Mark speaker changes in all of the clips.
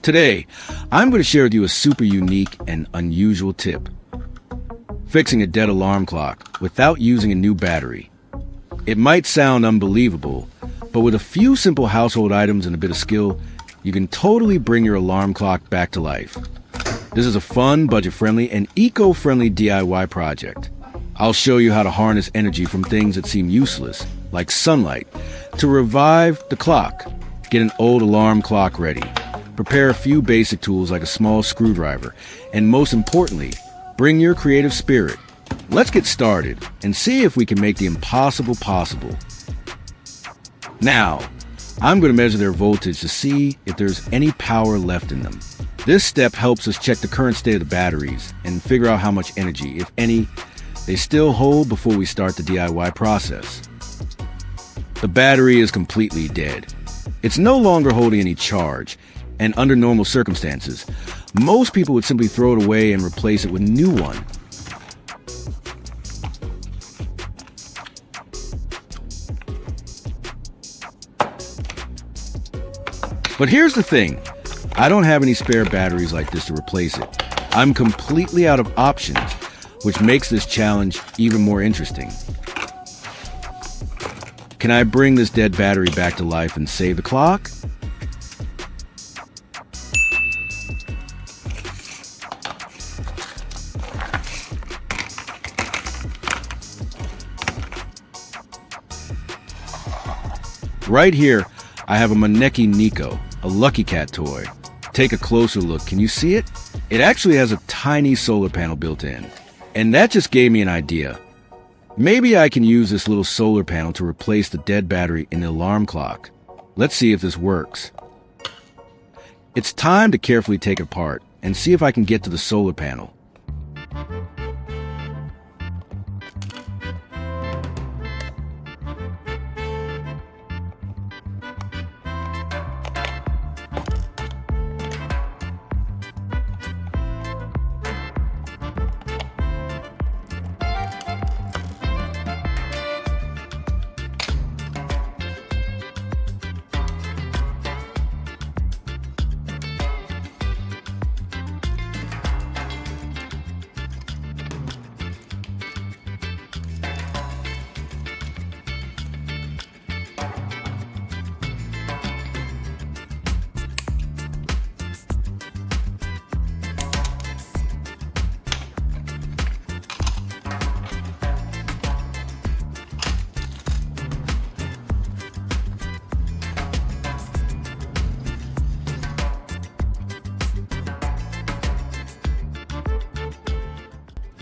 Speaker 1: Today, I'm going to share with you a super unique and unusual tip. Fixing a dead alarm clock without using a new battery. It might sound unbelievable, but with a few simple household items and a bit of skill, you can totally bring your alarm clock back to life. This is a fun, budget-friendly, and eco-friendly DIY project. I'll show you how to harness energy from things that seem useless, like sunlight, to revive the clock. Get an old alarm clock ready. Prepare a few basic tools like a small screwdriver, and most importantly, bring your creative spirit. Let's get started and see if we can make the impossible possible. Now, I'm going to measure their voltage to see if there's any power left in them. This step helps us check the current state of the batteries and figure out how much energy, if any, they still hold before we start the DIY process. The battery is completely dead. It's no longer holding any charge, and under normal circumstances, most people would simply throw it away and replace it with a new one. But here's the thing, I don't have any spare batteries like this to replace it. I'm completely out of options, which makes this challenge even more interesting. Can I bring this dead battery back to life and save the clock? Right here, I have a Maneki Nico, a Lucky Cat toy. Take a closer look. Can you see it? It actually has a tiny solar panel built in. And that just gave me an idea. Maybe I can use this little solar panel to replace the dead battery in the alarm clock. Let's see if this works. It's time to carefully take it apart and see if I can get to the solar panel.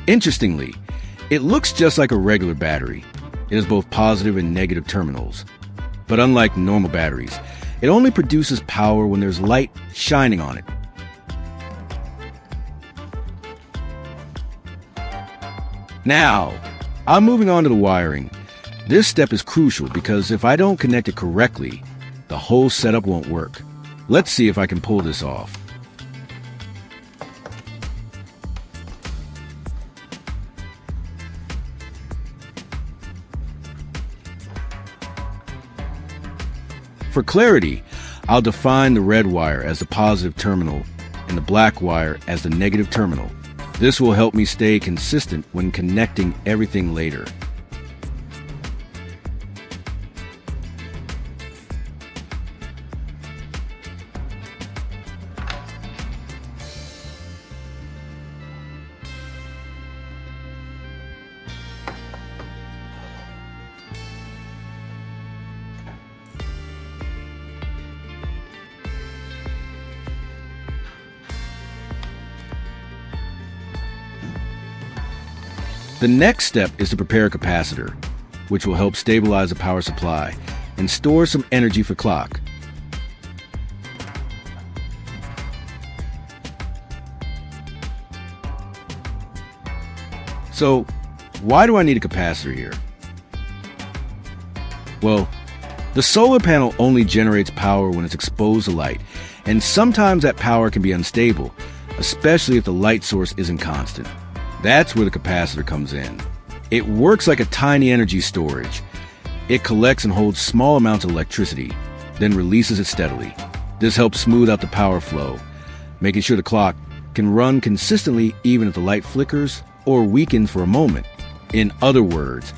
Speaker 1: Interestingly, it looks just like a regular battery. It has both positive and negative terminals. But unlike normal batteries, it only produces power when there's light shining on it. Now, I'm moving on to the wiring. This step is crucial because if I don't connect it correctly, the whole setup won't work. Let's see if I can pull this off. For clarity, I'll define the red wire as the positive terminal and the black wire as the negative terminal. This will help me stay consistent when connecting everything later. The next step is to prepare a capacitor, which will help stabilize the power supply and store some energy for clock. So, why do I need a capacitor here? Well, the solar panel only generates power when it's exposed to light, and sometimes that power can be unstable, especially if the light source isn't constant. That's where the capacitor comes in. It works like a tiny energy storage. It collects and holds small amounts of electricity, then releases it steadily. This helps smooth out the power flow making sure the clock can run consistently even if the light flickers or weakens for a moment. In other words,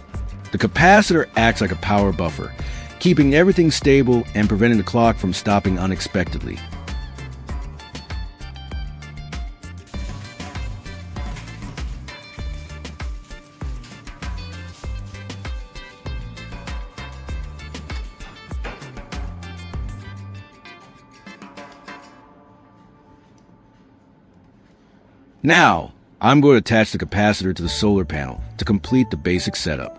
Speaker 1: the capacitor acts like a power buffer, keeping everything stable and preventing the clock from stopping unexpectedly. Now, I'm going to attach the capacitor to the solar panel to complete the basic setup.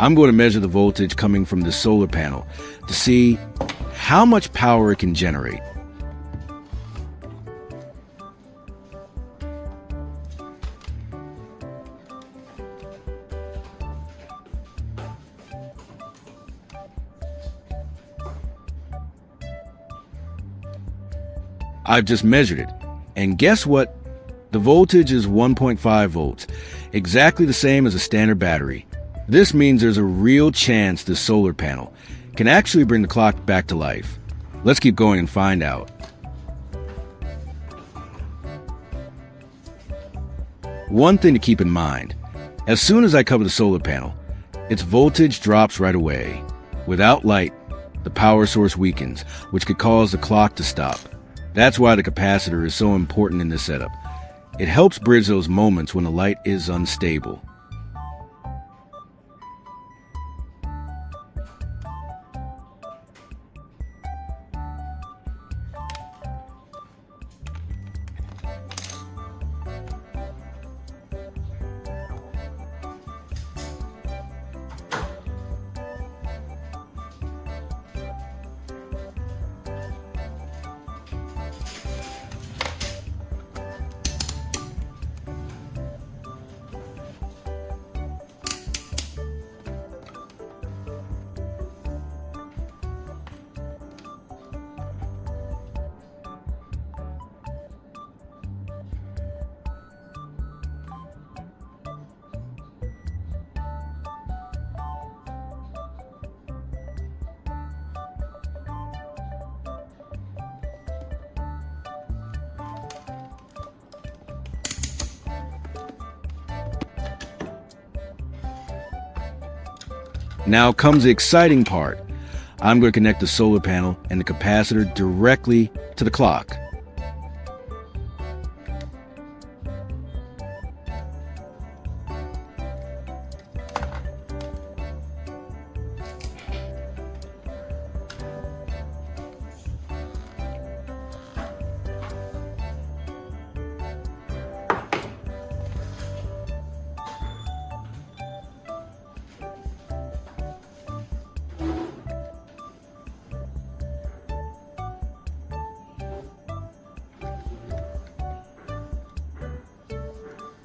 Speaker 1: I'm going to measure the voltage coming from the solar panel to see how much power it can generate. I've just measured it, and guess what? The voltage is 1.5 volts, exactly the same as a standard battery. This means there's a real chance this solar panel can actually bring the clock back to life. Let's keep going and find out. One thing to keep in mind, as soon as I cover the solar panel, its voltage drops right away. Without light, the power source weakens, which could cause the clock to stop. That's why the capacitor is so important in this setup. It helps bridge those moments when the light is unstable. Now comes the exciting part. I'm going to connect the solar panel and the capacitor directly to the clock.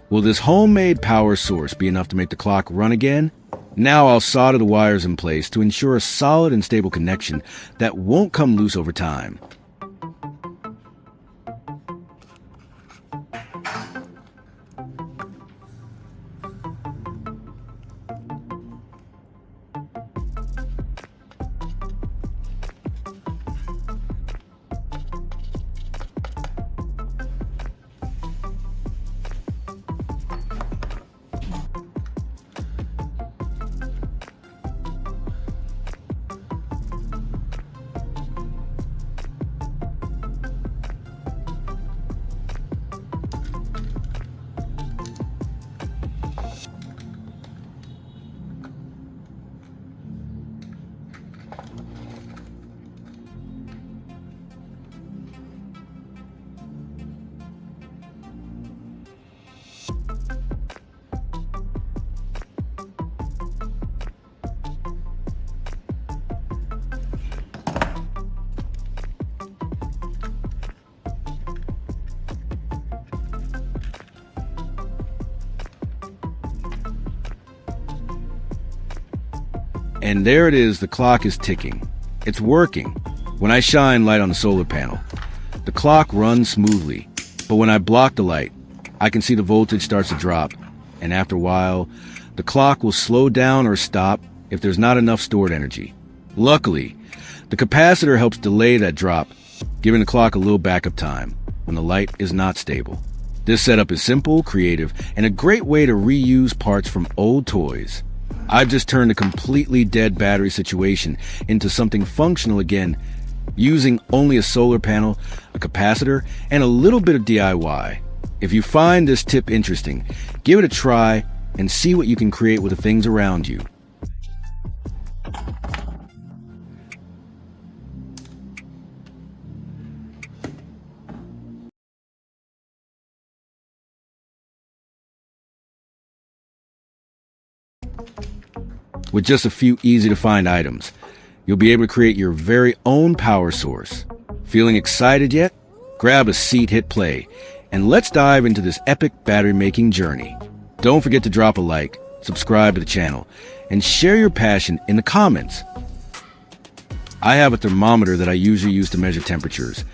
Speaker 1: Will this homemade power source be enough to make the clock run again? Now I'll solder the wires in place to ensure a solid and stable connection that won't come loose over time. And there it is, the clock is ticking. It's working. When I shine light on the solar panel, the clock runs smoothly. But when I block the light, I can see the voltage starts to drop. And after a while, the clock will slow down or stop if there's not enough stored energy. Luckily, the capacitor helps delay that drop, giving the clock a little backup time when the light is not stable. This setup is simple, creative, and a great way to reuse parts from old toys. I've just turned a completely dead battery situation into something functional again, using only a solar panel, a capacitor, and a little bit of DIY. If you find this tip interesting, give it a try and see what you can create with the things around you. With just a few easy-to-find items, you'll be able to create your very own power source. Feeling excited yet? Grab a seat, hit play, and let's dive into this epic battery-making journey. Don't forget to drop a like, subscribe to the channel, and share your passion in the comments. I have a thermometer that I usually use to measure temperatures,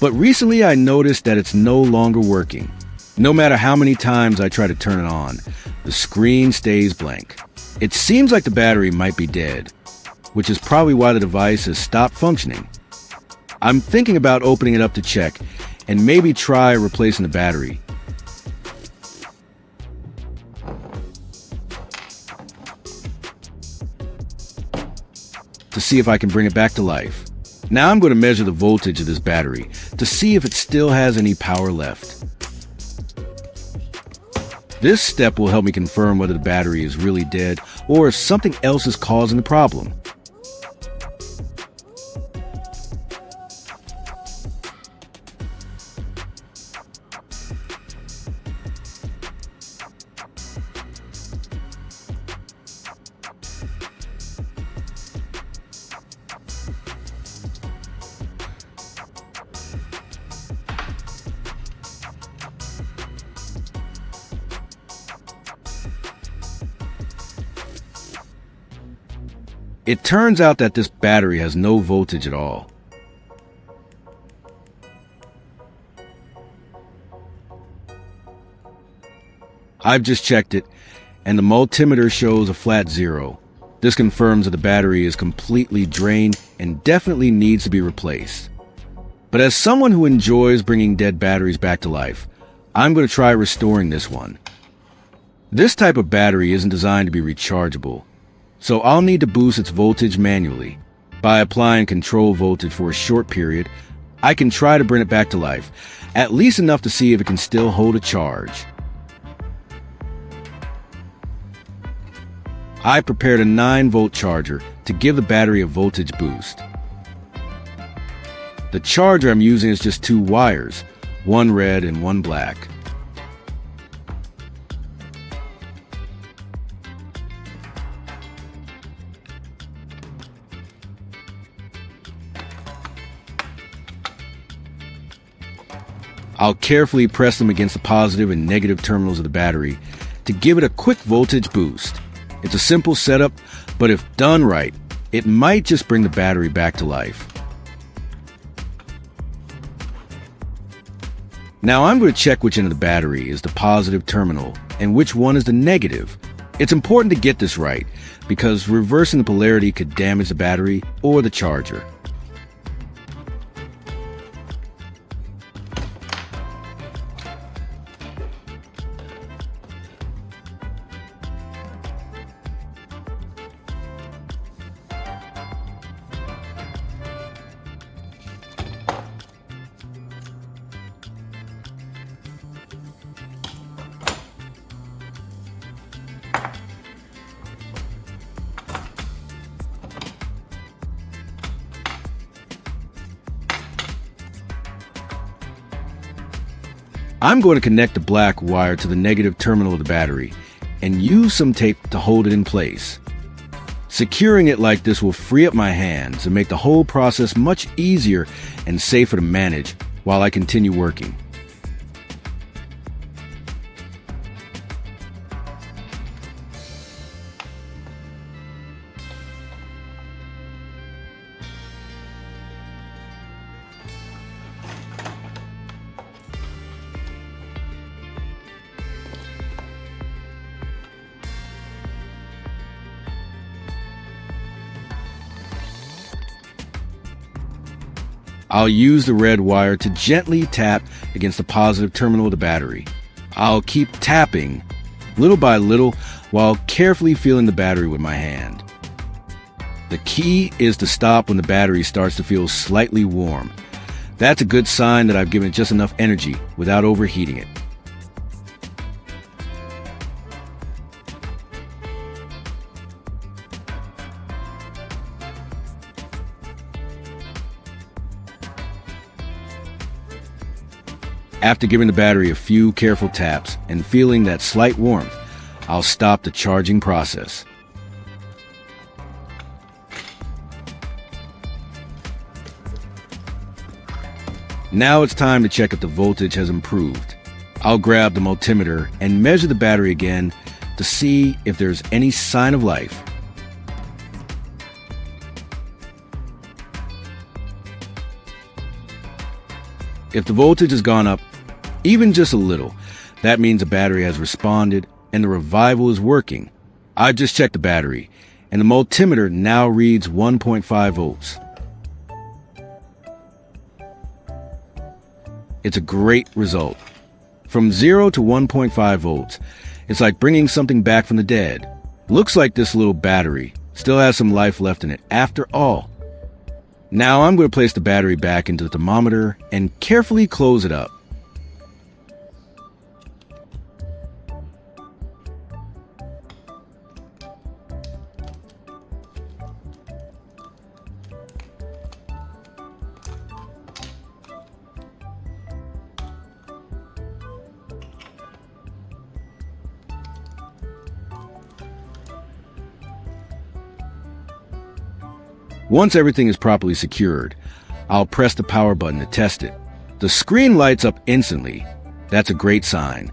Speaker 1: but recently I noticed that it's no longer working. No matter how many times I try to turn it on, the screen stays blank. It seems like the battery might be dead, which is probably why the device has stopped functioning. I'm thinking about opening it up to check and maybe try replacing the battery. To see if I can bring it back to life. Now I'm going to measure the voltage of this battery to see if it still has any power left. This step will help me confirm whether the battery is really dead or if something else is causing the problem. It turns out that this battery has no voltage at all. I've just checked it, and the multimeter shows a flat 0. This confirms that the battery is completely drained and definitely needs to be replaced. But as someone who enjoys bringing dead batteries back to life, I'm going to try restoring this one. This type of battery isn't designed to be rechargeable, so I'll need to boost its voltage manually. By applying control voltage for a short period, I can try to bring it back to life, at least enough to see if it can still hold a charge. I prepared a 9-volt charger to give the battery a voltage boost. The charger I'm using is just 2 wires, one red and one black. I'll carefully press them against the positive and negative terminals of the battery to give it a quick voltage boost. It's a simple setup, but if done right, it might just bring the battery back to life. Now I'm going to check which end of the battery is the positive terminal and which one is the negative. It's important to get this right because reversing the polarity could damage the battery or the charger. I'm going to connect the black wire to the negative terminal of the battery and use some tape to hold it in place. Securing it like this will free up my hands and make the whole process much easier and safer to manage while I continue working. I'll use the red wire to gently tap against the positive terminal of the battery. I'll keep tapping, little by little, while carefully feeling the battery with my hand. The key is to stop when the battery starts to feel slightly warm. That's a good sign that I've given it just enough energy without overheating it. After giving the battery a few careful taps and feeling that slight warmth, I'll stop the charging process. Now it's time to check if the voltage has improved. I'll grab the multimeter and measure the battery again to see if there's any sign of life. If the voltage has gone up even just a little, that means the battery has responded and the revival is working. I've just checked the battery, and the multimeter now reads 1.5 volts. It's a great result. From 0 to 1.5 volts, it's like bringing something back from the dead. Looks like this little battery still has some life left in it after all. Now I'm going to place the battery back into the thermometer and carefully close it up. Once everything is properly secured, I'll press the power button to test it. The screen lights up instantly. That's a great sign.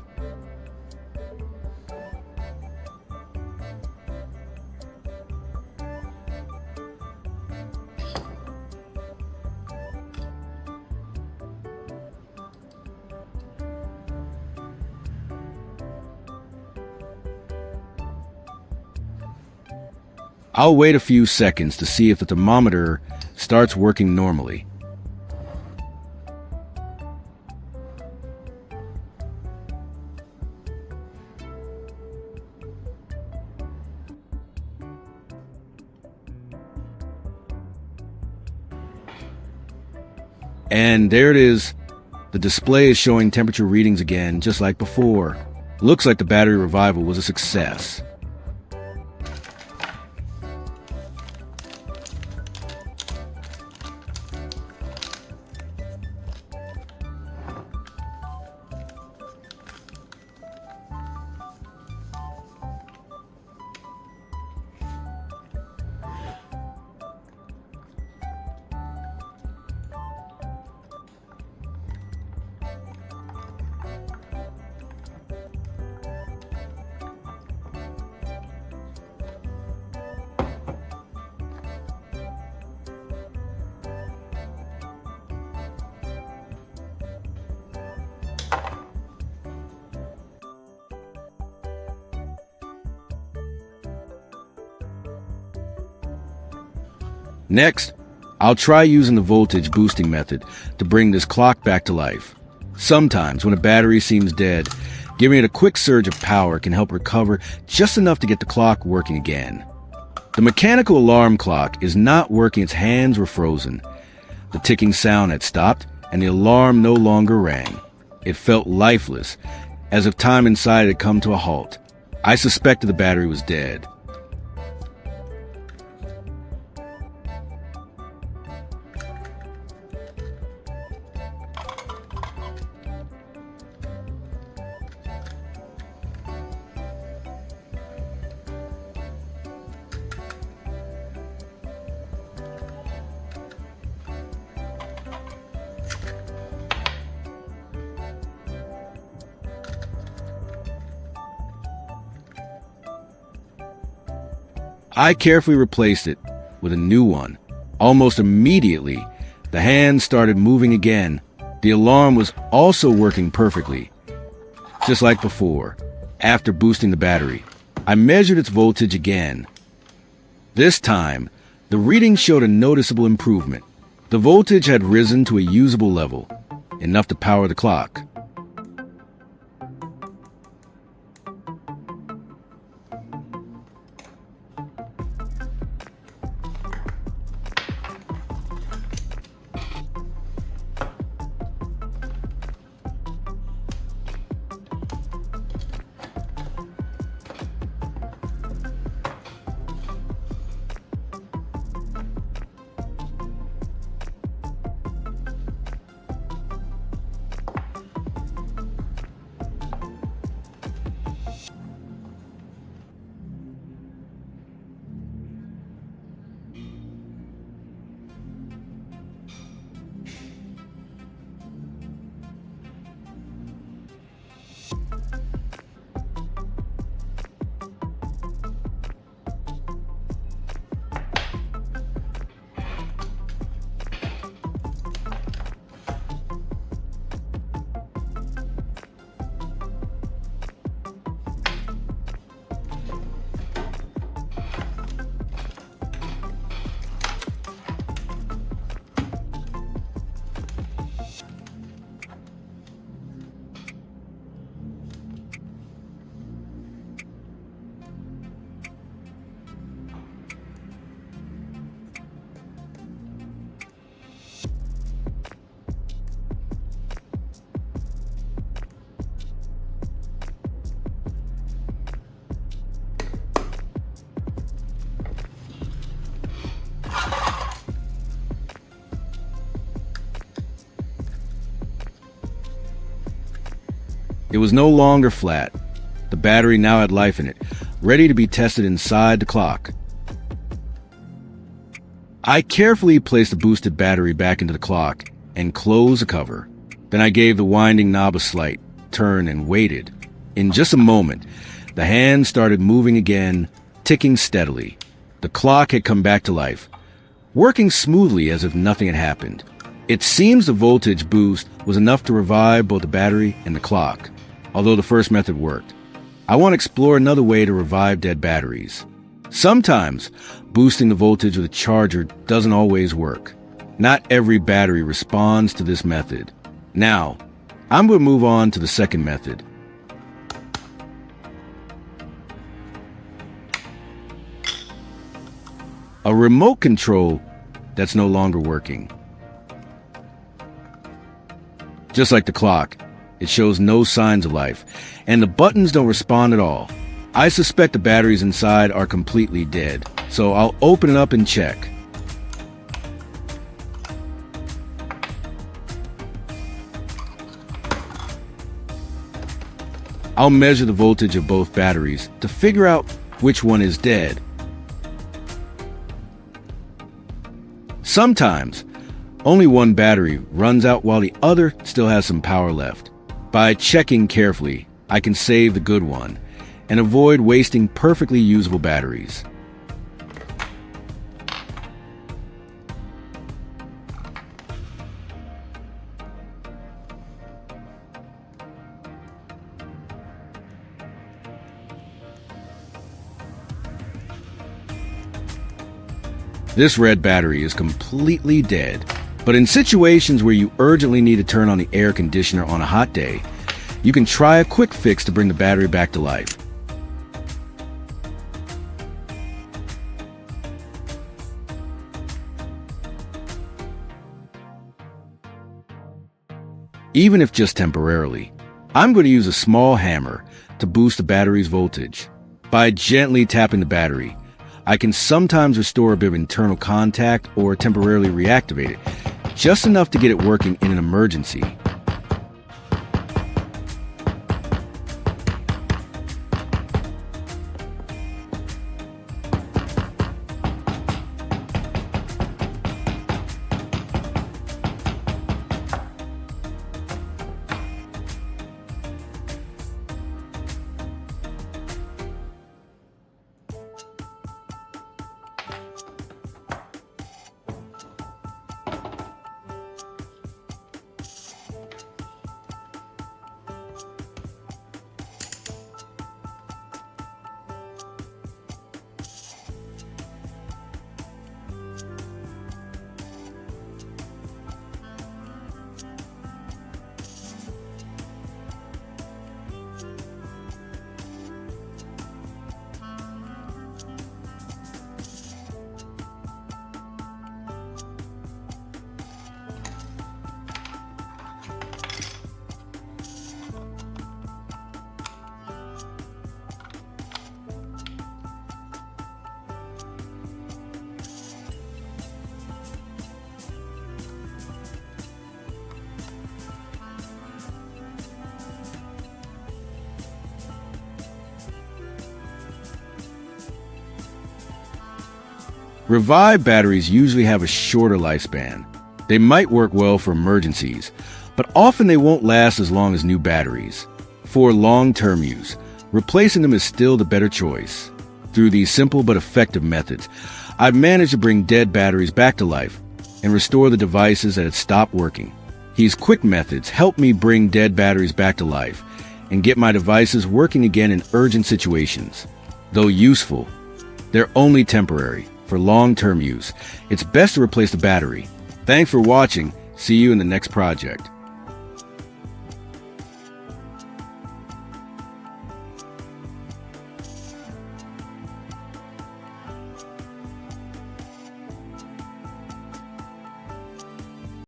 Speaker 1: I'll wait a few seconds to see if the thermometer starts working normally. And there it is. The display is showing temperature readings again, just like before. Looks like the battery revival was a success. Next, I'll try using the voltage boosting method to bring this clock back to life. Sometimes, when a battery seems dead, giving it a quick surge of power can help recover just enough to get the clock working again. The mechanical alarm clock is not working. Its hands were frozen. The ticking sound had stopped, and the alarm no longer rang. It felt lifeless, as if time inside had come to a halt. I suspected the battery was dead. I carefully replaced it with a new one. Almost immediately, the hand started moving again. The alarm was also working perfectly. Just like before, after boosting the battery, I measured its voltage again. This time, the reading showed a noticeable improvement. The voltage had risen to a usable level, enough to power the clock. It was no longer flat. The battery now had life in it, ready to be tested inside the clock. I carefully placed the boosted battery back into the clock and closed the cover. Then I gave the winding knob a slight turn and waited. In just a moment, the hand started moving again, ticking steadily. The clock had come back to life, working smoothly as if nothing had happened. It seems the voltage boost was enough to revive both the battery and the clock. Although the first method worked, I want to explore another way to revive dead batteries. Sometimes, boosting the voltage with a charger doesn't always work. Not every battery responds to this method. Now, I'm going to move on to the second method. A remote control that's no longer working. Just like the clock, it shows no signs of life, and the buttons don't respond at all. I suspect the batteries inside are completely dead, so I'll open it up and check. I'll measure the voltage of both batteries to figure out which one is dead. Sometimes, only one battery runs out while the other still has some power left. By checking carefully, I can save the good one and avoid wasting perfectly usable batteries. This red battery is completely dead. But in situations where you urgently need to turn on the air conditioner on a hot day, you can try a quick fix to bring the battery back to life. Even if just temporarily, I'm going to use a small hammer to boost the battery's voltage. By gently tapping the battery, I can sometimes restore a bit of internal contact or temporarily reactivate it, just enough to get it working in an emergency. Revived batteries usually have a shorter lifespan. They might work well for emergencies, but often they won't last as long as new batteries. For long-term use, replacing them is still the better choice. Through these simple but effective methods, I've managed to bring dead batteries back to life and restore the devices that had stopped working. These quick methods help me bring dead batteries back to life and get my devices working again in urgent situations. Though useful, they're only temporary. For long-term use, it's best to replace the battery. Thanks for watching. See you in the next project.